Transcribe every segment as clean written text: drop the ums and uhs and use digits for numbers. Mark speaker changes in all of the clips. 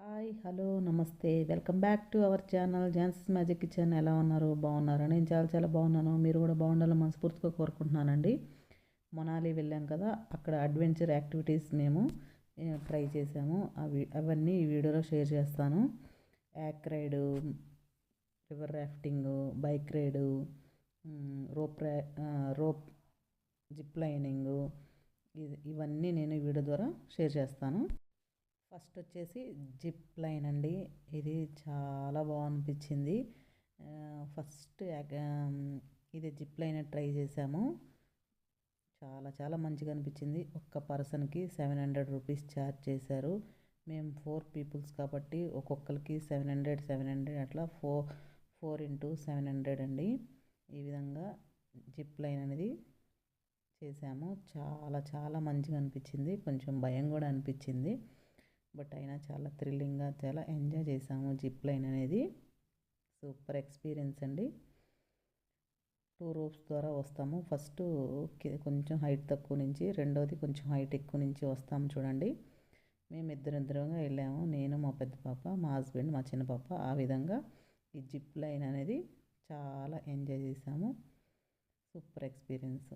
Speaker 1: Hi hello నమస్తే welcome back to our channel Jhansi's magic kitchen. ఎలా ఉన్నారు? బాగున్నారా? నేను చాలా చాలా బాగున్నాను. మీరు కూడా బాగుండాలని మనస్ఫూర్తిగా కోరుకుంటున్నానండి. మనాలి వెళ్ళాం కదా, అక్కడ అడ్వెంచర్ యాక్టివిటీస్ మేము ట్రై చేసాము. అవన్నీ ఈ వీడియోలో షేర్ చేస్తాను. Yak ride, river rafting, bike ride, rope zip lining, ఇవన్నీ నేను ఈ వీడియో ద్వారా షేర్ చేస్తాను. ఫస్ట్ వచ్చేసి జిప్ లైన్ అండి. ఇది చాలా బాగా అనిపించింది. ఫస్ట్ ఇది జిప్ లైన్ ట్రై చేసాము. చాలా చాలా మంచిగా అనిపించింది. ఒక్క పర్సన్కి 700 రూపీస్ ఛార్జ్ చేశారు. మేము 4 పీపుల్స్ కాబట్టి ఒక్కొక్కరికి 700 అట్లా 4 ఇంటూ 700 అండి. ఈ విధంగా జిప్ లైన్ అనేది చేసాము. చాలా చాలా మంచిగా అనిపించింది. కొంచెం భయం కూడా అనిపించింది. బట్ అయినా చాలా థ్రిల్లింగ్గా చాలా ఎంజాయ్ చేసాము. జిప్ లైన్ అనేది సూపర్ ఎక్స్పీరియన్స్ అండి. 2 రోప్స్ ద్వారా వస్తాము. ఫస్ట్ కొంచెం హైట్ తక్కువ నుంచి, రెండోది కొంచెం హైట్ ఎక్కువ నుంచి వస్తాము. చూడండి, మేము ఇద్దరుగా వెళ్ళాము. నేను, మా పెద్ద పాప, మా హస్బెండ్, మా చిన్న పాప. ఆ విధంగా ఈ జిప్ లైన్ అనేది చాలా ఎంజాయ్ చేసాము. Super experience.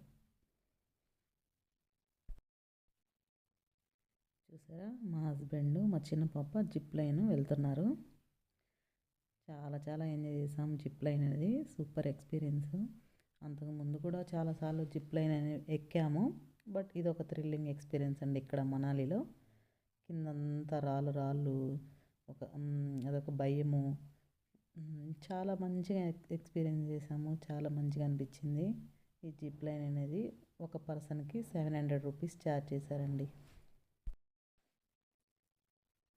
Speaker 1: చూసారా, మా హస్బెండ్, మా చిన్న పాప జిప్ లైన్ వెళ్తున్నారు. చాలా చాలా ఎంజాయ్ చేసాం. జిప్ లైన్ అనేది సూపర్ ఎక్స్పీరియన్స్. అంతకుముందు కూడా చాలాసార్లు జిప్ లైన్ అనేది ఎక్కాము. బట్ ఇది ఒక థ్రిల్లింగ్ ఎక్స్పీరియన్స్ అండి. ఇక్కడ మనాలిలో కిందంతా రాళ్ళు అదొక భయము. చాలా మంచిగా ఎక్స్పీరియన్స్ చేసాము. చాలా మంచిగా అనిపించింది. ఈ జిప్ లైన్ అనేది ఒక పర్సన్కి 700 రూపీస్ ఛార్జ్ చేశారండి.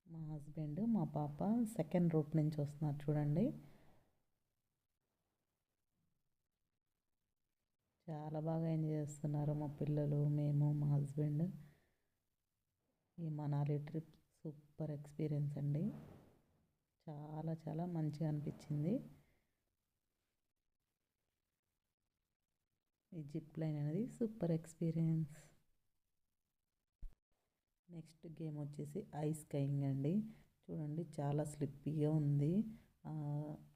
Speaker 1: మా హస్బెండ్, మా పాప సెకండ్ రోప్ నుంచి వస్తున్నారు. చూడండి, చాలా బాగా ఎంజాయ్ చేస్తున్నారు మా పిల్లలు, మేము, మా హస్బెండ్. ఈ మనాలి ట్రిప్ సూపర్ ఎక్స్పీరియన్స్ అండి. చాలా చాలా మంచిగా అనిపించింది. ఈ జిప్ లైన్ అనేది సూపర్ ఎక్స్పీరియన్స్. నెక్స్ట్ గేమ్ వచ్చేసి ఐస్ స్కైయింగ్ అండి. చూడండి, చాలా స్లిప్పీగా ఉంది.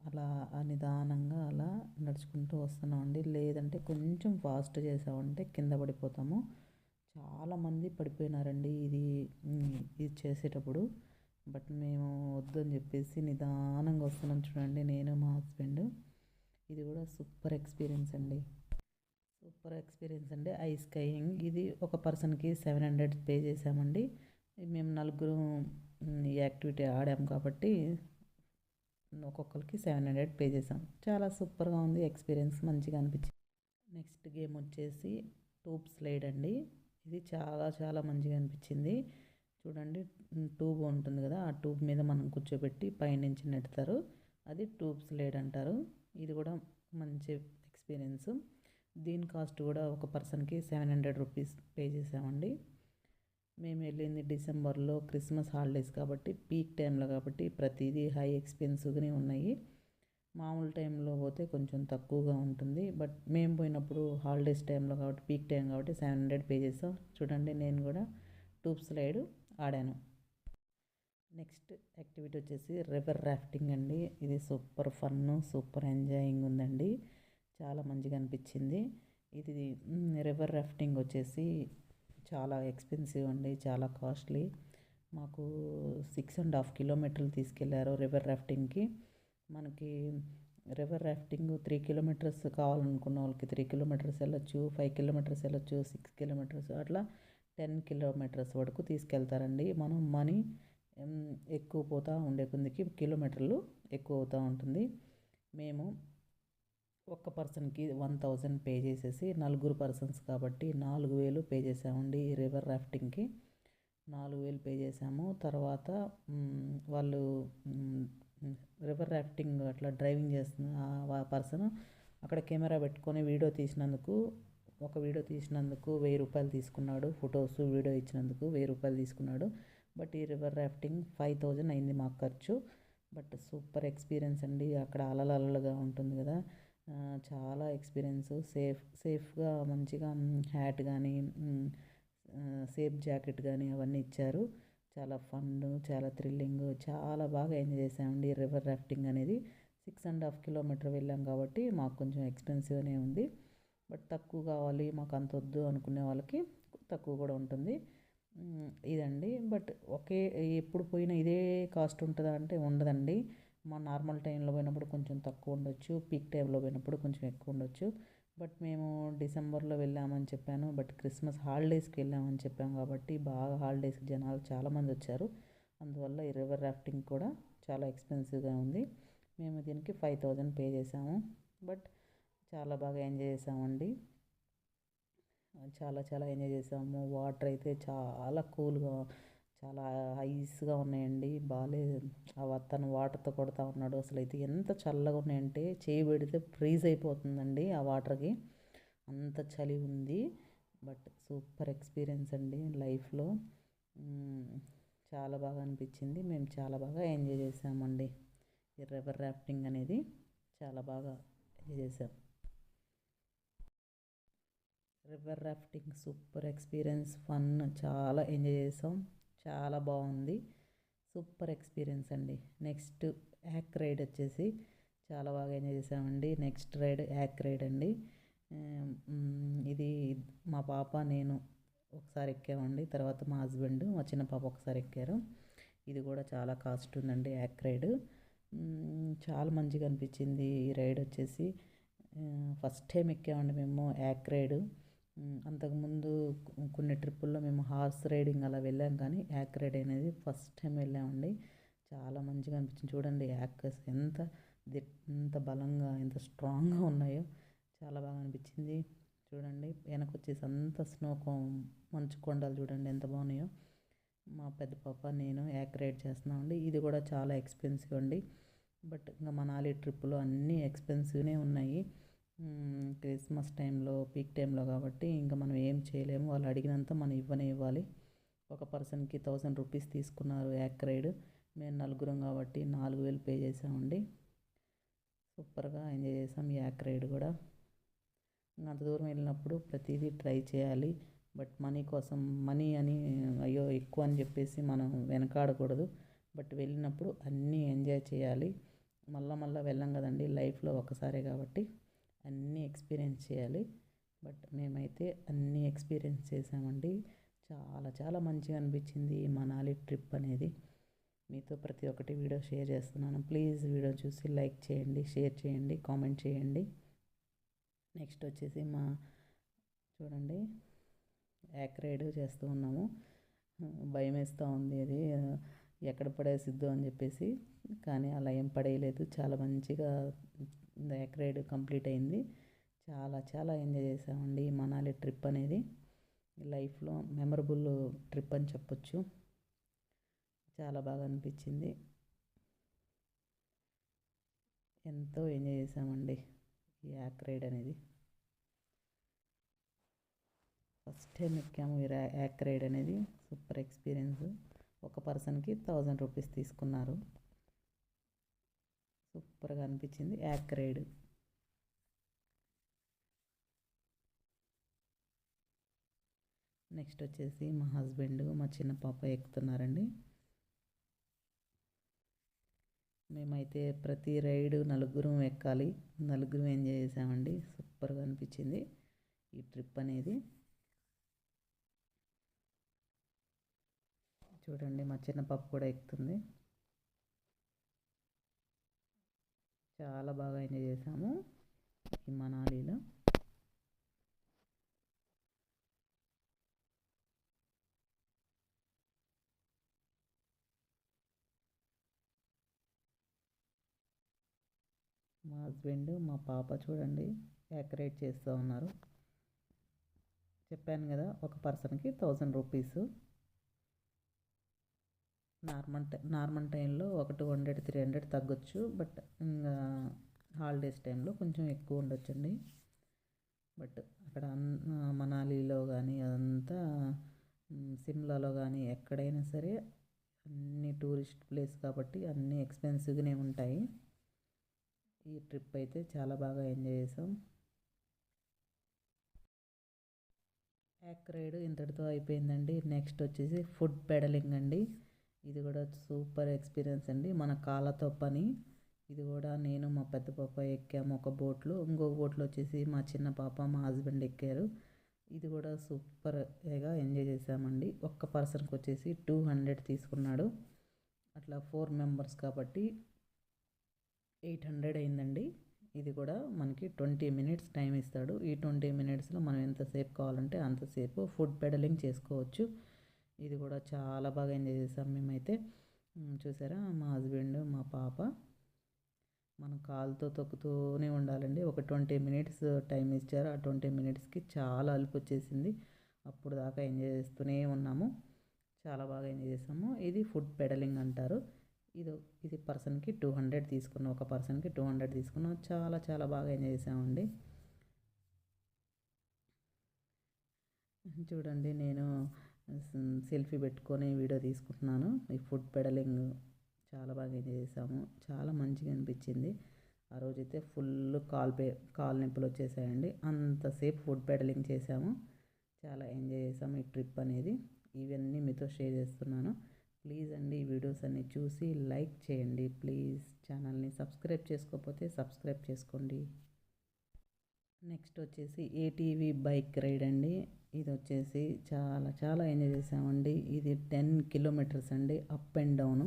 Speaker 1: అలా నిదానంగా అలా నడుచుకుంటూ వస్తున్నామండి. లేదంటే కొంచెం ఫాస్ట్ చేసామంటే కింద పడిపోతాము. చాలామంది పడిపోయినారండి ఇది చేసేటప్పుడు. బట్ మేము వద్దని చెప్పేసి నిదానంగా వస్తున్నాం. చూడండి, నేను, మా హస్బెండ్. ఇది కూడా సూపర్ ఎక్స్పీరియన్స్ అండి. సూపర్ ఎక్స్పీరియన్స్ అండి ఐస్ స్కైయింగ్. ఇది ఒక పర్సన్కి 700 పే చేసామండి. మేము నలుగురు ఈ యాక్టివిటీ ఆడాము కాబట్టి ఒక్కొక్కరికి 700 పే చేసాం. చాలా సూపర్గా ఉంది ఎక్స్పీరియన్స్, మంచిగా అనిపించింది. నెక్స్ట్ గేమ్ వచ్చేసి ట్యూబ్ స్లైడ్ అండి. ఇది చాలా చాలా మంచిగా అనిపించింది. చూడండి, ట్యూబ్ ఉంటుంది కదా, ఆ ట్యూబ్ మీద మనం కూర్చోబెట్టి పైనుంచి నెడతారు. అది ట్యూబ్ స్లైడ్ అంటారు. ఇది కూడా మంచి ఎక్స్పీరియన్స్. దీని కాస్ట్ కూడా ఒక పర్సన్కి 700 రూపీస్ పే చేసామండి. మేము వెళ్ళింది డిసెంబర్లో, క్రిస్మస్ హాలిడేస్ కాబట్టి, పీక్ టైంలో కాబట్టి ప్రతిదీ హై ఎక్స్పెన్సివ్గానే ఉన్నాయి. మామూలు టైంలో పోతే కొంచెం తక్కువగా ఉంటుంది. బట్ మేము పోయినప్పుడు హాలిడేస్ టైంలో కాబట్టి, పీక్ టైం కాబట్టి 700 పే చేసాం. చూడండి, నేను కూడా ట్యూబ్ స్లైడ్ ఆడాను. నెక్స్ట్ యాక్టివిటీ వచ్చేసి రివర్ రాఫ్టింగ్ అండి. ఇది సూపర్ ఫన్, సూపర్ ఎంజాయింగ్ ఉందండి. చాలా మంచిగా అనిపించింది. ఇది రివర్ రాఫ్టింగ్ వచ్చేసి చాలా ఎక్స్పెన్సివ్ అండి, చాలా కాస్ట్లీ. మాకు 6.5 కిలోమీటర్లు తీసుకెళ్లారు రివర్ రాఫ్టింగ్కి. మనకి రివర్ రాఫ్టింగ్ 3 కిలోమీటర్స్ కావాలనుకున్న వాళ్ళకి 3 కిలోమీటర్స్ వెళ్ళొచ్చు, 5 కిలోమీటర్స్ వెళ్ళొచ్చు, 6 కిలోమీటర్స్ అట్లా 10 కిలోమీటర్స్ వరకు తీసుకెళ్తారండి. మనం మనీ ఎక్కువ పోతూ ఉండే కొద్దికి కిలోమీటర్లు ఎక్కువ అవుతూ ఉంటుంది. మేము ఒక్క పర్సన్కి 1000 పే చేసేసి, నలుగురు పర్సన్స్ కాబట్టి 4000 పే చేసామండి. ఈ రివర్ రాఫ్టింగ్కి 4000 పే చేసాము. తర్వాత వాళ్ళు రివర్ రాఫ్టింగ్ అట్లా డ్రైవింగ్ చేస్తున్న ఆ పర్సన్ అక్కడ కెమెరా పెట్టుకొని వీడియో తీసినందుకు 1000 రూపాయలు తీసుకున్నాడు. ఫొటోస్, వీడియో ఇచ్చినందుకు 1000 రూపాయలు తీసుకున్నాడు. బట్ ఈ రివర్ రాఫ్టింగ్ 5000 అయింది మాకు ఖర్చు. బట్ సూపర్ ఎక్స్పీరియన్స్ అండి. అక్కడ అలలుగా ఉంటుంది కదా, చాలా ఎక్స్పీరియన్స్. సేఫ్గా మంచిగా హ్యాట్ కానీ, సేఫ్ జాకెట్ కానీ అవన్నీ ఇచ్చారు. చాలా ఫన్, చాలా థ్రిల్లింగ్, చాలా బాగా ఎంజాయ్ చేసామండి. రివర్ రాఫ్టింగ్ అనేది 6.5 కిలోమీటర్ వెళ్ళాం కాబట్టి మాకు కొంచెం ఎక్స్పెన్సివ్నే ఉంది. బట్ తక్కువ కావాలి మాకు అంత వద్దు అనుకునే వాళ్ళకి తక్కువ కూడా ఉంటుంది. ఇదండి. బట్ ఎప్పుడు పోయినా ఇదే కాస్ట్ ఉంటుందా అంటే ఉండదండి. మా నార్మల్ టైంలో పోయినప్పుడు కొంచెం తక్కువ ఉండొచ్చు, పీక్ టైంలో పోయినప్పుడు కొంచెం ఎక్కువ ఉండొచ్చు. బట్ మేము డిసెంబర్లో వెళ్ళామని చెప్పాను. బట్ క్రిస్మస్ హాలిడేస్కి వెళ్ళామని చెప్పాము కాబట్టి బాగా హాలిడేస్కి జనాలు చాలామంది వచ్చారు. అందువల్ల ఈ రివర్ రాఫ్టింగ్ కూడా చాలా ఎక్స్పెన్సివ్గా ఉంది. మేము దీనికి 5,000 పే చేసాము. బట్ చాలా బాగా ఎంజాయ్ చేసామండి. చాలా చాలా ఎంజాయ్ చేసాము. వాటర్ అయితే చాలా కూల్గా, చాలా ఐస్గా ఉన్నాయండి. తను వాటర్తో కొడతా ఉన్నాడు. అసలు అయితే ఎంత చల్లగా ఉన్నాయంటే చేయి పెడితే ఫ్రీజ్ అయిపోతుందండి ఆ వాటర్కి, అంత చలి ఉంది. బట్ సూపర్ ఎక్స్పీరియన్స్ అండి లైఫ్లో. చాలా బాగా అనిపించింది. మేము చాలా బాగా ఎంజాయ్ చేసామండి. ఈ రివర్ రాఫ్టింగ్ అనేది చాలా బాగా ఎంజాయ్ చేసాం. River rafting super experience, fun, చాలా ఎంజాయ్ చేసాం. చాలా బాగుంది. సూపర్ ఎక్స్పీరియన్స్ అండి. నెక్స్ట్ యాక్ రైడ్ వచ్చేసి చాలా బాగా ఎంజాయ్ చేసామండి. నెక్స్ట్ రైడ్ యాక్ రైడ్ అండి. ఇది మా పాప నేను ఒకసారి ఎక్కామండి. తర్వాత మా హస్బెండ్, మా చిన్న పాప ఒకసారి ఎక్కారు. ఇది కూడా చాలా కాస్ట్ ఉందండి యాక్ రైడ్. చాలా మంచిగా అనిపించింది ఈ రైడ్ వచ్చేసి. ఫస్ట్ టైం ఎక్కామండి మేము యాక్ రైడ్. అంతకుముందు కొన్ని ట్రిప్పుల్లో మేము హార్స్ రైడింగ్ అలా వెళ్ళాం, కానీ యాక్ రైడ్ అనేది ఫస్ట్ టైం వెళ్ళామండి. చాలా మంచిగా అనిపించింది. చూడండి యాక్కర్స్ ఎంత బలంగా, ఎంత స్ట్రాంగ్గా ఉన్నాయో చాలా బాగా అనిపించింది. చూడండి వెనక వచ్చేసి అంత మంచు కొండలు చూడండి ఎంత బాగున్నాయో. మా పెద్ద పాప నేను యాక్ రైడ్ చేస్తున్నామండి. ఇది కూడా చాలా ఎక్స్పెన్సివ్ అండి. బట్ ఇంకా మనాలి ట్రిప్పులో అన్నీ ఎక్స్పెన్సివ్నే ఉన్నాయి. క్రిస్మస్ టైంలో, పీక్ టైంలో కాబట్టి ఇంకా మనం ఏం చేయలేము. వాళ్ళు అడిగినంత మనం ఇవ్వాలి. ఒక పర్సన్కి 1,000 రూపీస్ తీసుకున్నారు యాక్ రైడ్. మేము నలుగురం కాబట్టి 4,000 పే చేసామండి. సూపర్గా ఎంజాయ్ చేసాం ఈ యాక్ రైడ్ కూడా. అంత దూరం వెళ్ళినప్పుడు ప్రతిదీ ట్రై చేయాలి. బట్ మనీ అని అయ్యో ఎక్కువ అని చెప్పేసి మనం వెనకాడకూడదు. బట్ వెళ్ళినప్పుడు అన్నీ ఎంజాయ్ చేయాలి. మళ్ళా వెళ్ళాం కదండి, లైఫ్లో ఒకసారే కాబట్టి అన్నీ ఎక్స్పీరియన్స్ చేయాలి. బట్ మేమైతే అన్నీ ఎక్స్పీరియన్స్ చేసామండి. చాలా చాలా మంచిగా అనిపించింది ఈ మనాలి ట్రిప్ అనేది. మీతో ప్రతి ఒక్కటి వీడియో షేర్ చేస్తున్నాను. ప్లీజ్ వీడియో చూసి లైక్ చేయండి, షేర్ చేయండి, కామెంట్ చేయండి. నెక్స్ట్ వచ్చేసి చూడండి యాక్ రైడ్ చేస్తూ ఉన్నాము. భయం వేస్తూ ఉంది అది ఎక్కడ పడేసిద్దో అని చెప్పేసి, కానీ అలా ఏం పడేయలేదు. చాలా మంచిగా యాక్ రైడ్ కంప్లీట్ అయింది. చాలా చాలా ఎంజాయ్ చేసామండి ఈ మనాలి ట్రిప్ అనేది. లైఫ్లో మెమరబుల్ ట్రిప్ అని చెప్పొచ్చు. చాలా బాగా అనిపించింది. ఎంతో ఎంజాయ్ చేసామండి ఈ యాక్ రైడ్ అనేది. ఫస్ట్ టైం ఎక్కాము ఈ యాక్ రైడ్ అనేది. Super experience. ఒక పర్సన్కి 1,000 రూపీస్ తీసుకున్నారు. సూపర్గా అనిపించింది యాక్ రైడ్. నెక్స్ట్ వచ్చేసి మా హస్బెండ్, మా చిన్న పాప ఎక్కుతున్నారండి. మేమైతే ప్రతి రైడ్ నలుగురం ఎక్కాలి, నలుగురం ఎంజాయ్ చేసామండి. సూపర్గా అనిపించింది ఈ ట్రిప్ అనేది. చూడండి మా చిన్న పాప కూడా ఎక్కుతుంది. చాలా బాగా ఎంజాయ్ చేసాము ఈ మనాలిలో. మా హస్బెండ్, మా పాప చూడండి యాక్ రైడ్ చేస్తూ ఉన్నారు. చెప్పాను కదా ఒక పర్సన్కి 1,000 రూపీస్. నార్మల్ టైంలో ఒక 200, 300 తగ్గొచ్చు. బట్ ఇంకా హాలిడేస్ టైంలో కొంచెం ఎక్కువ ఉండొచ్చండి. బట్ అక్కడ మనాలిలో కానీ అదంతా సిమ్లాలో కానీ ఎక్కడైనా సరే అన్ని టూరిస్ట్ ప్లేస్ కాబట్టి అన్నీ ఎక్స్పెన్సివ్గానే ఉంటాయి. ఈ ట్రిప్ అయితే చాలా బాగా ఎంజాయ్ చేసాం. యాక్ రైడ్ ఇంతటితో అయిపోయిందండి. నెక్స్ట్ వచ్చేసి ఫుడ్ పెడలింగ్ అండి. ఇది కూడా సూపర్ ఎక్స్పీరియన్స్ అండి. మన కాళ్ళతో పని. ఇది కూడా నేను మా పెద్ద పాప ఎక్కాము ఒక బోట్లో, ఇంకొక బోట్లో వచ్చేసి మా చిన్న పాప మా హస్బెండ్ ఎక్కారు. ఇది కూడా సూపర్గా ఎంజాయ్ చేసామండి. ఒక్క పర్సన్కి వచ్చేసి 200 తీసుకున్నాడు. అట్లా 4 మెంబర్స్ కాబట్టి 800 అయిందండి. ఇది కూడా మనకి 20 మినిట్స్ టైం ఇస్తాడు. ఈ 20 మినిట్స్లో మనం ఎంతసేపు కావాలంటే అంతసేపు ఫుడ్ పెడలింగ్ చేసుకోవచ్చు. ఇది కూడా చాలా బాగా ఎంజాయ్ చేసాం మేమైతే. చూసారా మా హస్బెండ్ మా పాప. మనం కాలుతో తొక్కుతూనే ఉండాలండి. ఒక 20 మినిట్స్ టైం ఇచ్చారు. ఆ 20 మినిట్స్కి చాలా అలుపు వచ్చేసింది. అప్పుడు దాకా ఎంజాయ్ చేస్తూనే ఉన్నాము. చాలా బాగా ఎంజాయ్ చేసాము. ఇది ఫుడ్ పెడలింగ్ అంటారు. ఇది పర్సన్కి 200 తీసుకున్నాం. ఒక పర్సన్కి 200 తీసుకున్నాం. చాలా చాలా బాగా ఎంజాయ్ చేసామండి. చూడండి నేను సెల్ఫీ పెట్టుకొని వీడియో తీసుకుంటున్నాను. ఈ ఫుడ్ పెడలింగ్ చాలా బాగా ఎంజాయ్ చేసాము. చాలా మంచిగా అనిపించింది. ఆ రోజైతే ఫుల్ కాలు నొప్పులు వచ్చేసాయండి. అంతసేపు ఫుడ్ పెడలింగ్ చేసాము. చాలా ఎంజాయ్ చేసాము ఈ ట్రిప్ అనేది. ఇవన్నీ మీతో షేర్ చేస్తున్నాను. ప్లీజ్ అండి ఈ వీడియోస్ అన్నీ చూసి లైక్ చేయండి. ప్లీజ్ ఛానల్ని సబ్స్క్రైబ్ చేసుకోకపోతే సబ్స్క్రైబ్ చేసుకోండి. నెక్స్ట్ వచ్చేసి ఏటీవీ బైక్ రైడ్ అండి. ఇది వచ్చేసి చాలా చాలా ఎంజాయ్ చేసామండి. ఇది 10 కిలోమీటర్స్ అండి, అప్ అండ్ డౌను.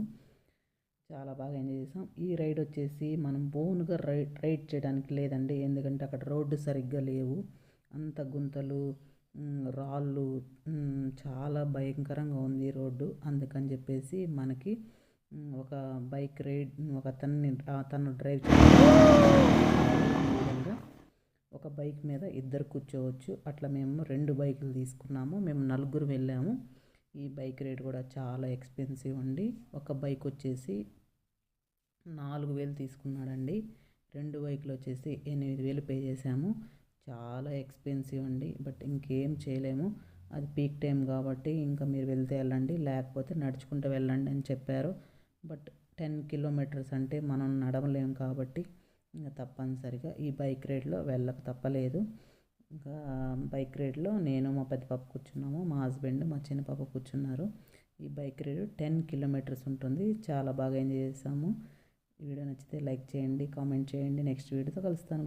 Speaker 1: చాలా బాగా ఎంజాయ్ చేసాం. ఈ రైడ్ వచ్చేసి మనం ఓన్గా రైడ్ చేయడానికి లేదండి. ఎందుకంటే అక్కడ రోడ్డు సరిగ్గా లేవు. అంత గుంతలు, రాళ్ళు, చాలా భయంకరంగా ఉంది రోడ్డు. అందుకని చెప్పేసి మనకి ఒక బైక్ రైడ్ తను డ్రైవ్ విధంగా ఒక బైక్ మీద ఇద్దరు కూర్చోవచ్చు. అట్లా మేము 2 బైకులు తీసుకున్నాము. మేము 4 వెళ్ళాము. ఈ బైక్ రైడ్ కూడా చాలా ఎక్స్పెన్సివ్ అండి. ఒక బైక్ వచ్చేసి 4000 తీసుకున్నాడండి. 2 బైకులు వచ్చేసి 8000 పే చేసాము. చాలా ఎక్స్పెన్సివ్ అండి. బట్ ఇంకేం చేయలేము. అది పీక్ టైం కాబట్టి ఇంకా మీరు వెళ్తే వెళ్ళండి, లేకపోతే నడుచుకుంటూ వెళ్ళండి అని చెప్పారు. బట్ 10 కిలోమీటర్స్ అంటే మనం నడవలేము కాబట్టి ఇంకా తప్పనిసరిగా ఈ బైక్ రైడ్లో వెళ్ళక తప్పలేదు. ఇంకా బైక్ రైడ్లో నేను మా పెద్ద పాప కూర్చున్నాము, మా హస్బెండ్ మా చిన్న పాప కూర్చున్నారు. ఈ బైక్ రైడ్ 10 కిలోమీటర్స్ ఉంటుంది. చాలా బాగా ఎంజాయ్ చేసాము. ఈ వీడియో నచ్చితే లైక్ చేయండి, కామెంట్ చేయండి. నెక్స్ట్ వీడియోతో కలుస్తాను.